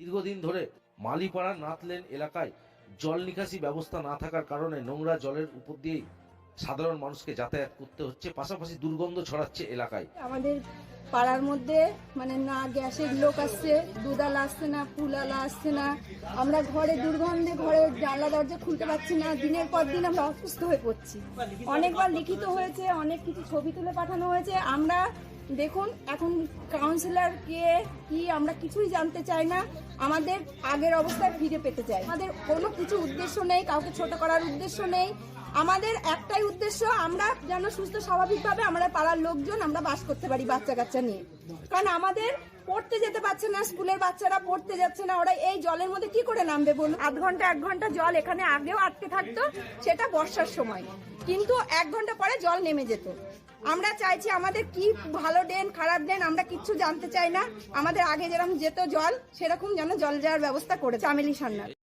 দীর্ঘদিন ধরে মালিপাড়া নাথলেন এলাকায় জল নিকাশি ব্যবস্থা না থাকার কারণে নোংরা জলের উপর দিয়েই সাধারণ মানুষকে যাতায়াত করতে হচ্ছে, পাশাপাশি দুর্গন্ধ ছড়াচ্ছে এলাকায়। আমাদের পাড়ার মধ্যে মানে না গ্যাসের লোক আসছে, দুধালা আসছে না, ফুলালা আসছে না। আমরা ঘরে দুর্গন্ধে ঘরে জানলা দরজা খুলতে পারছি না। দিনের পর দিন আমরা অসুস্থ হয়ে পড়ছি। অনেকবার লিখিত হয়েছে, অনেক কিছু ছবি তুলে পাঠানো হয়েছে। আমরা দেখুন এখন কাউন্সিলর কে কি আমরা কিছুই জানতে চাই না। আমাদের আগের অবস্থায় ফিরে পেতে চাই। আমাদের কোনো কিছু উদ্দেশ্য নেই, কাউকে ছোট করার উদ্দেশ্য নেই। আমাদের একটাই উদ্দেশ্য, আমরা যেন সুস্থ স্বাভাবিকভাবে আমরা পাড়ার লোকজন আমরা বাস করতে পারি বাচ্চা কাচ্চা নিয়ে। কারণ আমাদের পড়তে যেতে পারছে না, স্কুলের বাচ্চারা পড়তে যাচ্ছে না, ওরা এই জলের মধ্যে কি করে নামবে বলুন। আধ ঘন্টা 1 ঘন্টা জল এখানে আগেও আটকে থাকতো, সেটা বর্ষার সময়, কিন্তু 1 ঘন্টা পরে জল নেমে যেত। আমরা চাইছি আমাদের কি ভালো ড্রেন খারাপ ড্রেন আমরা কিচ্ছু জানতে চাই না। আমাদের আগে যেরকম যেত জল, সেরকম যেন জল যাওয়ার ব্যবস্থা করে চামেলি সান্নাল।